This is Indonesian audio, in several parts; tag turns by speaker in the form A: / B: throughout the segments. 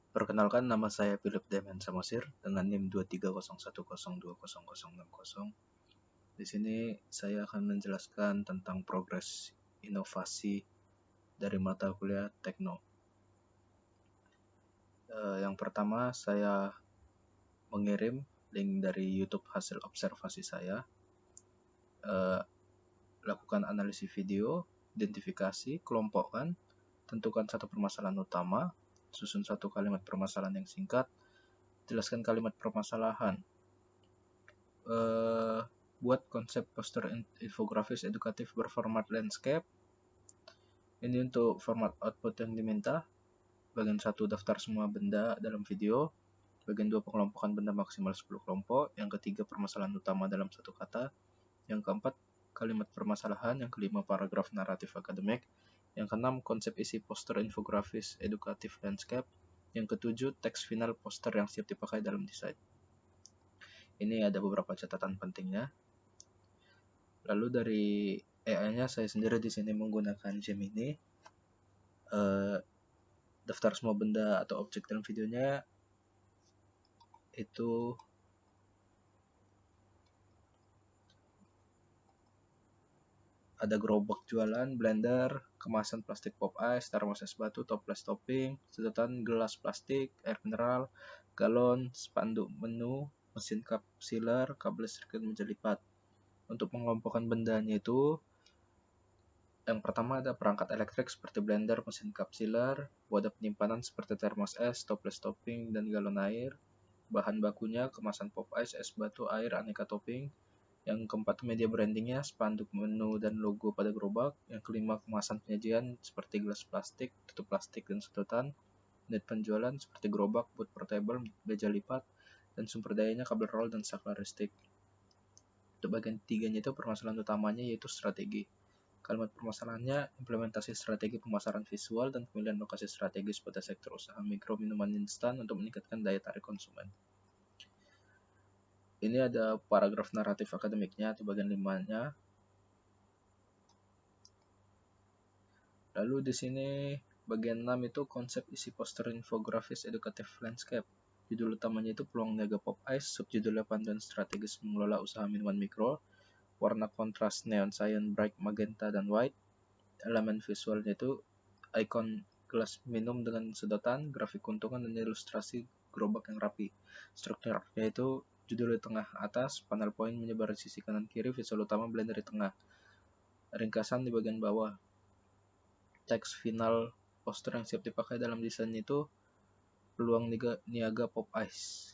A: Perkenalkan, nama saya Philip Demen Samosir dengan NIM 2301020060. Di sini saya akan menjelaskan tentang progres inovasi dari mata kuliah Tekno. Yang pertama, saya mengirim link dari YouTube hasil observasi saya. Lakukan analisis video, identifikasi, kelompokkan, tentukan satu permasalahan utama, susun satu kalimat permasalahan yang singkat, jelaskan kalimat permasalahan. Buat konsep poster infografis edukatif berformat landscape. Ini untuk format output yang diminta. Bagian 1, daftar semua benda dalam video. Bagian 2, pengelompokan benda maksimal 10 kelompok. Yang ketiga, permasalahan utama dalam satu kata. Yang keempat, kalimat permasalahan. Yang kelima, paragraf naratif akademik. Yang keenam, konsep isi poster infografis edukatif landscape. Yang ketujuh, teks final poster yang siap dipakai dalam desain. Ini ada beberapa catatan pentingnya. Lalu dari AI-nya saya sendiri di sini menggunakan Gemini. Daftar semua benda atau objek dalam videonya itu ada gerobak jualan, blender, kemasan plastik pop ice, termos es batu, toples topping, sedotan gelas plastik, air mineral, galon, spanduk menu, mesin cup sealer, kabel listrik meja lipat. Untuk mengelompokkan bendanya itu, yang pertama ada perangkat elektrik seperti blender, mesin cup sealer, wadah penyimpanan seperti termos es, toples topping, dan galon air. Bahan bakunya kemasan pop ice, es batu, air, aneka topping. Yang keempat, media brandingnya, spanduk menu dan logo pada gerobak. Yang kelima, kemasan penyajian seperti gelas plastik, tutup plastik, dan sedotan. Net penjualan seperti gerobak, boot portable, meja lipat, dan sumber dayanya kabel roll dan saklar listrik. Untuk bagian tiganya itu permasalahan utamanya yaitu strategi. Kalimat permasalahannya, implementasi strategi pemasaran visual dan pemilihan lokasi strategis pada sektor usaha mikro minuman instan untuk meningkatkan daya tarik konsumen. Ini ada paragraf naratif akademiknya atau bagian 5-nya. Lalu di sini bagian 6 itu konsep isi poster infografis edukatif landscape. Judul utamanya itu peluang niaga pop ice, subjudulnya panduan strategis mengelola usaha minuman mikro, warna kontras neon cyan, bright magenta dan white. Elemen visualnya itu ikon gelas minum dengan sedotan, grafik keuntungan dan ilustrasi gerobak yang rapi. Strukturnya itu judul di tengah atas, panel poin menyebar di sisi kanan kiri, visual utama blender di tengah. Ringkasan di bagian bawah. Teks final poster yang siap dipakai dalam desain itu peluang niaga pop ice.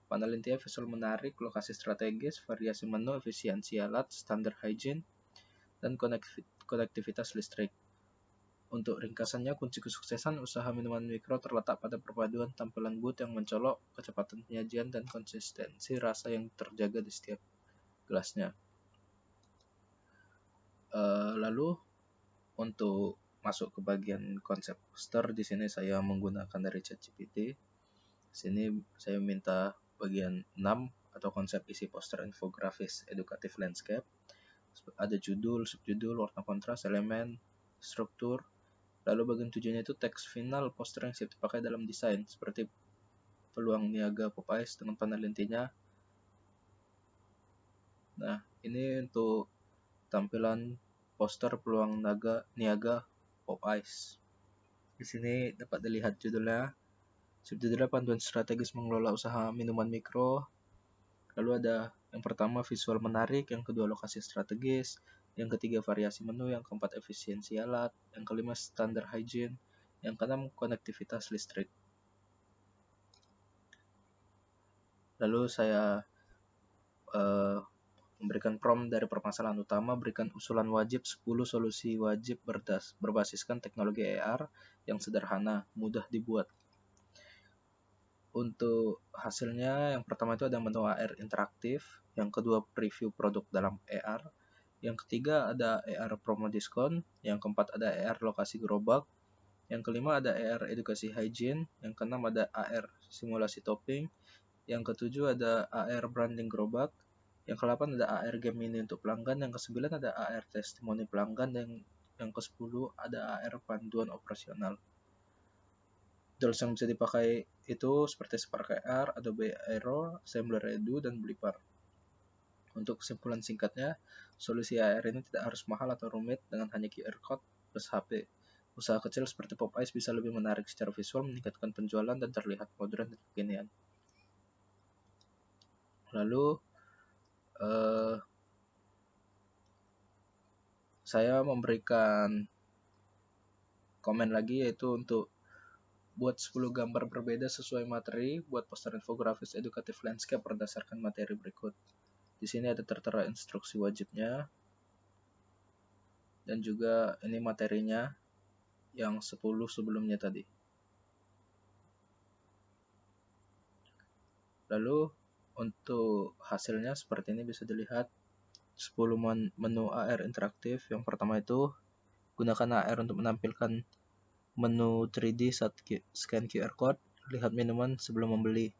A: Panel intinya visual menarik, lokasi strategis, variasi menu, efisiensi alat, standar hygiene, dan konektivitas listrik. Untuk ringkasannya, kunci kesuksesan usaha minuman mikro terletak pada perpaduan tampilan booth yang mencolok, kecepatan penyajian, dan konsistensi rasa yang terjaga di setiap gelasnya. Lalu untuk masuk ke bagian konsep poster, di sini saya menggunakan dari ChatGPT. Di sini saya minta bagian 6 atau konsep isi poster infografis edukatif landscape. Ada judul, subjudul, warna kontras, elemen, struktur. Lalu bagian 7-nya itu teks final poster yang siap dipakai dalam desain seperti peluang niaga pop ice dengan panel intinya. Nah, ini untuk tampilan poster peluang niaga pop ice. Di sini dapat dilihat judulnya. Subjudulnya panduan strategis mengelola usaha minuman mikro. Lalu ada yang pertama visual menarik, yang kedua lokasi strategis, yang ketiga variasi menu, yang keempat efisiensi alat, yang kelima standar hygiene, yang keenam konektivitas listrik. Lalu saya memberikan prompt dari permasalahan utama, berikan usulan wajib 10 solusi wajib berbasiskan teknologi AR yang sederhana, mudah dibuat. Untuk hasilnya, yang pertama itu ada menu AR interaktif, yang kedua preview produk dalam AR, yang ketiga ada AR promo diskon, yang keempat ada AR lokasi gerobak, yang kelima ada AR edukasi hygiene, yang keenam ada AR simulasi topping, yang ketujuh ada AR branding gerobak, yang ke-8 ada AR game ini untuk pelanggan, yang ke-9 ada AR testimoni pelanggan, dan yang ke-10 ada AR panduan operasional. Tools yang bisa dipakai itu seperti Spark AR, Adobe Aero, Assembler Edu, dan Blipper. Untuk kesimpulan singkatnya, solusi AR ini tidak harus mahal atau rumit dengan hanya QR Code plus HP. Usaha kecil seperti Pop Ice bisa lebih menarik secara visual, meningkatkan penjualan, dan terlihat modern dan kekinian. Lalu, saya memberikan komen lagi, yaitu untuk buat 10 gambar berbeda sesuai materi, buat poster infografis edukatif landscape berdasarkan materi berikut. Di sini ada tertera instruksi wajibnya, dan juga ini materinya yang 10 sebelumnya tadi. Lalu untuk hasilnya seperti ini bisa dilihat 10 menu AR interaktif. Yang pertama itu gunakan AR untuk menampilkan menu 3D saat scan QR code, lihat minuman sebelum membeli.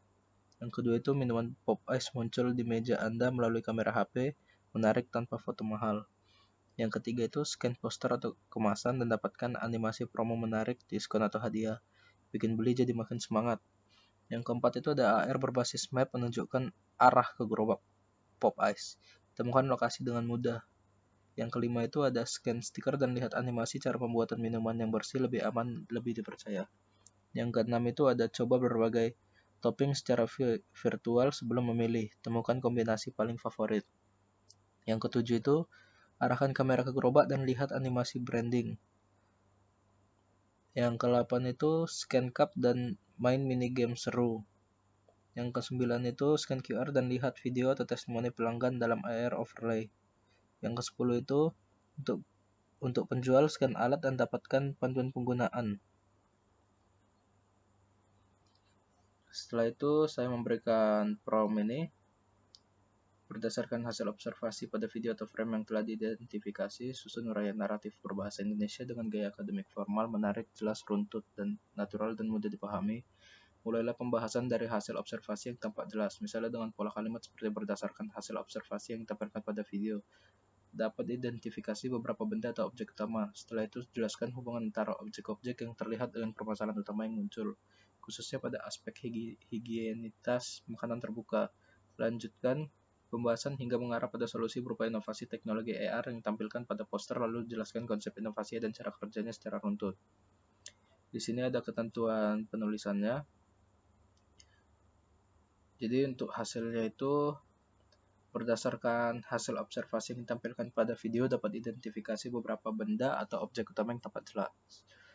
A: Yang kedua itu minuman Pop Ice muncul di meja Anda melalui kamera HP, menarik tanpa foto mahal. Yang ketiga itu scan poster atau kemasan dan dapatkan animasi promo menarik, diskon atau hadiah, bikin beli jadi makin semangat. Yang keempat itu ada AR berbasis map menunjukkan arah ke gerobak Pop Ice. Temukan lokasi dengan mudah. Yang kelima itu ada scan stiker dan lihat animasi cara pembuatan minuman yang bersih, lebih aman, lebih dipercaya. Yang keenam itu ada coba berbagai topping secara virtual sebelum memilih. Temukan kombinasi paling favorit. Yang ketujuh itu arahkan kamera ke gerobak dan lihat animasi branding. Yang ke-8 itu scan cup dan main mini game seru. Yang ke-9 itu scan QR dan lihat video atau testimoni pelanggan dalam AR overlay. Yang ke-10 itu untuk penjual scan alat dan dapatkan panduan penggunaan. Setelah itu saya memberikan prompt ini. Berdasarkan hasil observasi pada video atau frame yang telah diidentifikasi, susun uraian naratif berbahasa Indonesia dengan gaya akademik formal, menarik, jelas, runtut, dan natural, dan mudah dipahami. Mulailah pembahasan dari hasil observasi yang tampak jelas, misalnya dengan pola kalimat seperti berdasarkan hasil observasi yang ditampilkan pada video. Dapat identifikasi beberapa benda atau objek utama. Setelah itu, jelaskan hubungan antara objek-objek yang terlihat dengan permasalahan utama yang muncul, khususnya pada aspek higienitas makanan terbuka. Lanjutkan pembahasan hingga mengarah pada solusi berupa inovasi teknologi AR yang ditampilkan pada poster, lalu jelaskan konsep inovasi dan cara kerjanya secara runtut. Di sini ada ketentuan penulisannya. Jadi untuk hasilnya itu berdasarkan hasil observasi yang ditampilkan pada video dapat identifikasi beberapa benda atau objek utama yang tampak jelas,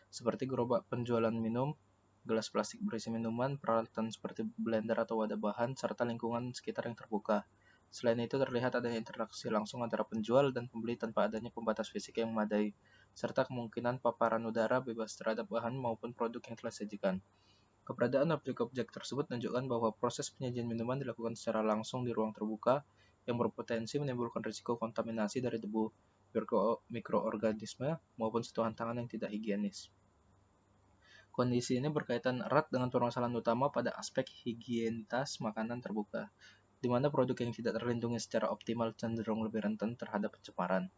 A: seperti gerobak penjualan minum, gelas plastik berisi minuman, peralatan seperti blender atau wadah bahan, serta lingkungan sekitar yang terbuka. Selain itu, terlihat adanya interaksi langsung antara penjual dan pembeli tanpa adanya pembatas fisik yang memadai, serta kemungkinan paparan udara bebas terhadap bahan maupun produk yang telah disajikan. Keberadaan objek-objek tersebut menunjukkan bahwa proses penyajian minuman dilakukan secara langsung di ruang terbuka yang berpotensi menimbulkan risiko kontaminasi dari debu, mikroorganisme, maupun sentuhan tangan yang tidak higienis. Kondisi ini berkaitan erat dengan permasalahan utama pada aspek higienitas makanan terbuka, di mana produk yang tidak terlindungi secara optimal cenderung lebih rentan terhadap pencemaran.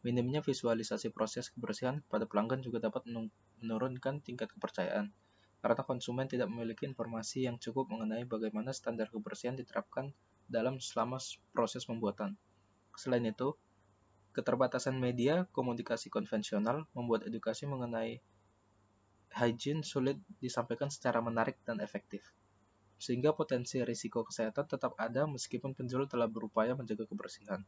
A: Minimnya visualisasi proses kebersihan kepada pelanggan juga dapat menurunkan tingkat kepercayaan, karena konsumen tidak memiliki informasi yang cukup mengenai bagaimana standar kebersihan diterapkan selama proses pembuatan. Selain itu, keterbatasan media komunikasi konvensional membuat edukasi mengenai hygiene sulit disampaikan secara menarik dan efektif, sehingga potensi risiko kesehatan tetap ada meskipun penjual telah berupaya menjaga kebersihan.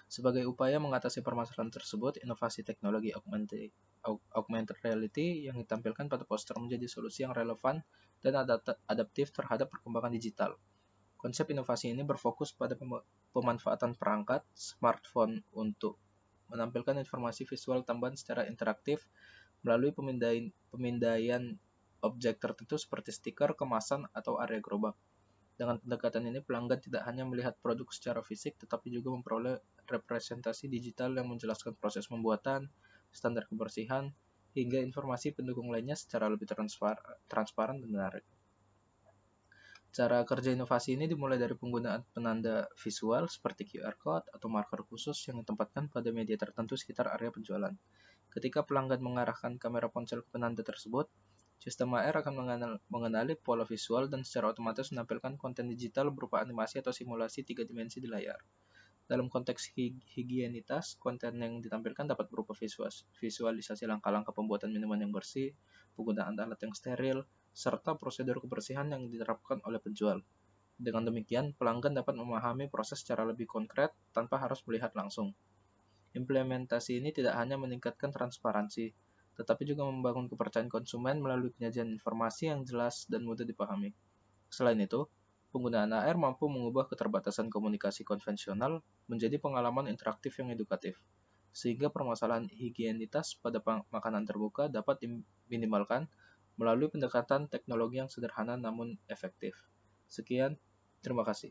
A: Sebagai upaya mengatasi permasalahan tersebut, inovasi teknologi augmented reality yang ditampilkan pada poster menjadi solusi yang relevan dan adaptif terhadap perkembangan digital. Konsep inovasi ini berfokus pada pemanfaatan perangkat smartphone untuk menampilkan informasi visual tambahan secara interaktif melalui pemindaian objek tertentu seperti stiker, kemasan, atau area gerobak. Dengan pendekatan ini, pelanggan tidak hanya melihat produk secara fisik, tetapi juga memperoleh representasi digital yang menjelaskan proses pembuatan, standar kebersihan, hingga informasi pendukung lainnya secara lebih transparan dan menarik. Cara kerja inovasi ini dimulai dari penggunaan penanda visual seperti QR Code atau marker khusus yang ditempatkan pada media tertentu sekitar area penjualan. Ketika pelanggan mengarahkan kamera ponsel ke penanda tersebut, Sistem AR akan mengenali pola visual dan secara otomatis menampilkan konten digital berupa animasi atau simulasi 3 dimensi di layar. Dalam konteks higienitas, konten yang ditampilkan dapat berupa visualisasi langkah-langkah pembuatan minuman yang bersih, penggunaan alat yang steril, serta prosedur kebersihan yang diterapkan oleh penjual. Dengan demikian, pelanggan dapat memahami proses secara lebih konkret tanpa harus melihat langsung. Implementasi ini tidak hanya meningkatkan transparansi, tetapi juga membangun kepercayaan konsumen melalui penyajian informasi yang jelas dan mudah dipahami. Selain itu, penggunaan AR mampu mengubah keterbatasan komunikasi konvensional menjadi pengalaman interaktif yang edukatif, sehingga permasalahan higienitas pada makanan terbuka dapat diminimalkan melalui pendekatan teknologi yang sederhana namun efektif. Sekian, terima kasih.